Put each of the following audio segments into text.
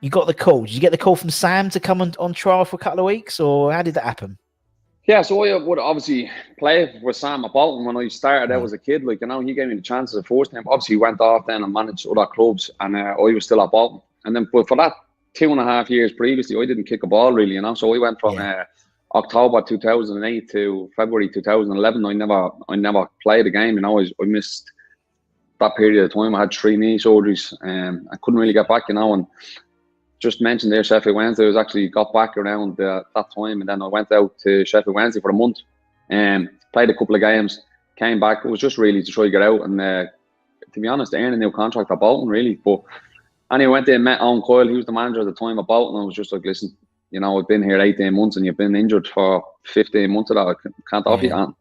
you got the call. Did you get the call from Sam to come on trial for a couple of weeks, or how did that happen? Yeah, so I would obviously play with Sam at Bolton when I started out as a kid. Like, he gave me the chance as a first time. Obviously, he went off then and managed other clubs, and I was still at Bolton. And then, but for that 2.5 years previously, I didn't kick a ball really, So I went from October 2008 to February 2011. I never played a game. I missed that period of time. I had 3 knee surgeries, I couldn't really get back, and just mentioned there Sheffield Wednesday. I was actually got back around that time, and then I went out to Sheffield Wednesday for a month and played a couple of games, came back. It was just really to try to get out and to be honest, earn a new contract at Bolton really. But anyway, I went there and met Owen Coyle. He was the manager at the time at Bolton. I was just like, listen, I've been here 18 months and you've been injured for 15 months of that. I can't offer you.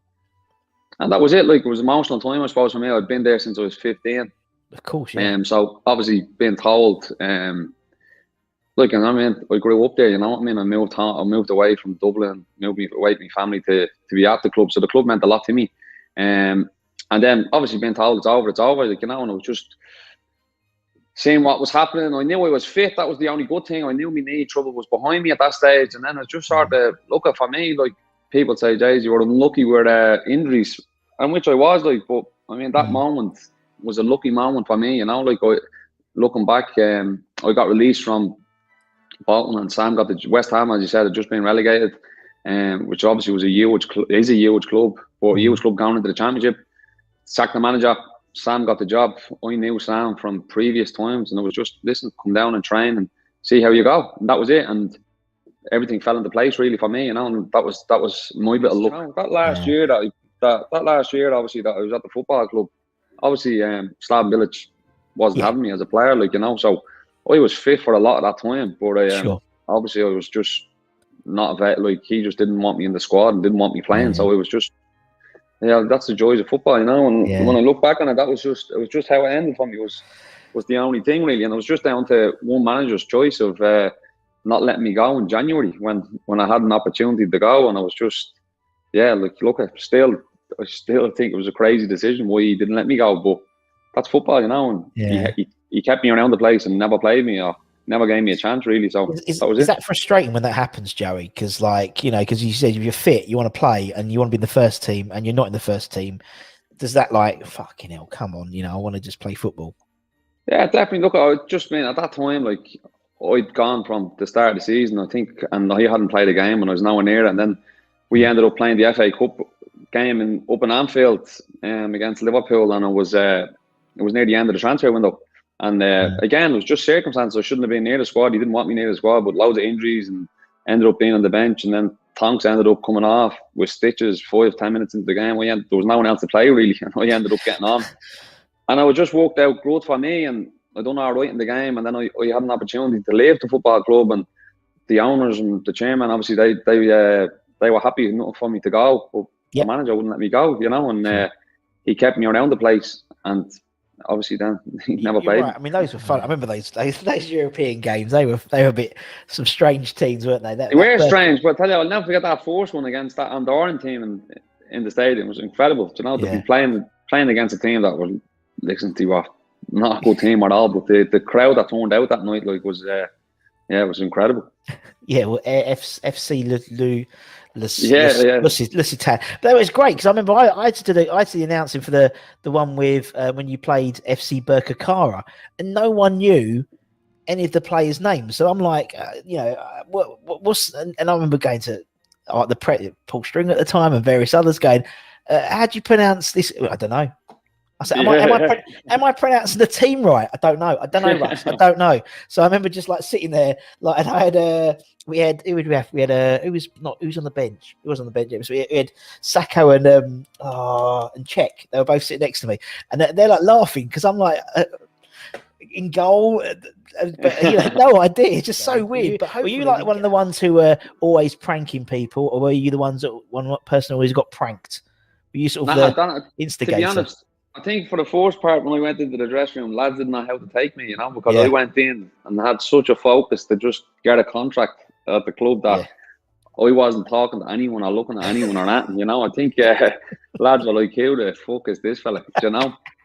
And that was it. Like, it was an emotional time, I suppose, for me. I'd been there since I was 15. Of course, yeah. So obviously being told, I grew up there, I moved home, I moved away from Dublin, moved away from my family to be at the club. So the club meant a lot to me. And then obviously being told it's over. And I was just seeing what was happening. I knew I was fit. That was the only good thing. I knew my knee trouble was behind me at that stage. And then I just sort of looking for me, like people say, Jays, you were unlucky with injuries, and which I was but that moment was a lucky moment for me, looking back, I got released from Bolton and Sam got the West Ham, as you said, had just been relegated, which obviously was is a huge club, but a huge club going into the Championship. Sacked the manager. Sam got the job. I knew Sam from previous times, and it was just, listen, come down and train and see how you go. And that was it. And everything fell into place really for me, and that was my bit of luck. That last year obviously that I was at the football club, obviously Slaven Village wasn't having me as a player, so I was fit for a lot of that time, but obviously I was just not he just didn't want me in the squad and didn't want me playing, so it was just that's the joys of football, and when I look back on it, it was just how it ended for me, was the only thing really, and it was just down to one manager's choice of not letting me go in January when I had an opportunity to go, and I was just I still think it was a crazy decision why he didn't let me go, but that's football, and he kept me around the place and never played me or never gave me a chance really. So that was it. Is that frustrating when that happens, Joey? Because because you said if you're fit, you want to play and you want to be in the first team, and you're not in the first team. Does that fucking hell? Come on, I want to just play football. Yeah, definitely. Look, I just mean at that time, I'd gone from the start of the season, I think, and I hadn't played a game, and I was nowhere near it. And then we ended up playing the FA Cup game up in Anfield against Liverpool, and it was near the end of the transfer window. And again, it was just circumstances. I shouldn't have been near the squad. He didn't want me near the squad, but loads of injuries, and ended up being on the bench. And then Tonks ended up coming off with stitches 5-10 minutes into the game. There was no one else to play really, and I ended up getting on. And I just worked out good for me, and I done all right in the game. And then I had an opportunity to leave the football club, and the owners and the chairman, obviously they were happy enough for me to go, but the manager wouldn't let me go, and he kept me around the place, and obviously then he never played. Right. I mean, those were fun. I remember those European games. They were a bit some strange teams, weren't they? They were strange, but I tell you, I'll never forget that first one against that Andorran team in the stadium. It was incredible. To be playing against a team that was, listen to what, not a good team at all, but the crowd that turned out that night was it was incredible. Yeah, well, FC Lusitania. But that was great because I remember I had to do the announcing for the one with when you played FC Birkirkara, and no one knew any of the players' names. So I'm like, what's and I remember going to Paul String at the time and various others going, how do you pronounce this? I don't know. I said, am I pronouncing the team right? I don't know, Russ. I don't know. So I remember just sitting there, and I had who was on the bench? Who was on the bench? So we had Sacco and Czech. They were both sitting next to me, and they're laughing because I'm in goal, but no idea. It's just so weird. But were you one of the ones who were always pranking people, or were you the ones that one person always got pranked? Were you sort of the instigator? To be honest, I think for the first part, when I went into the dressing room, lads didn't know how to take me, because I went in and had such a focus to just get a contract at the club that I wasn't talking to anyone or looking at anyone or anything, I think lads were like, who the fuck is this fella,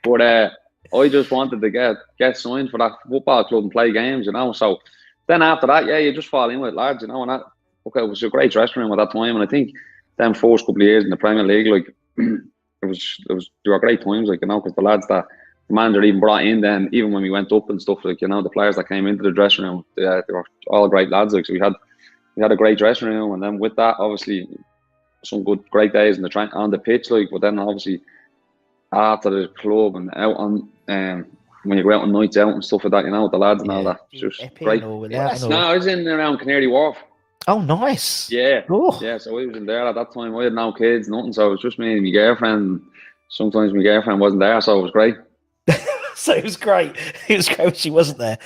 But I just wanted to get signed for that football club and play games, So then after that, yeah, you just fall in with lads, you know, and that, okay, it was a great dressing room at that time, and I think them first couple of years in the Premier League, like, they were great times, like, you know, because the lads that the manager even brought in then, even when we went up and stuff, like, you know, the players that came into the dressing room, they were all great lads, like, so we had a great dressing room, and then with that, obviously, some great days on the pitch, like, but then obviously after the club and out on when you go out on nights out and stuff like that, you know, with the lads and all that, it's just great. No, I was in around Canary Wharf. Oh, nice. Yeah. Oh. Yeah, so I was in there at that time. I had no kids, nothing, so it was just me and my girlfriend. Sometimes my girlfriend wasn't there, so it was great. So it was great. It was great when she wasn't there.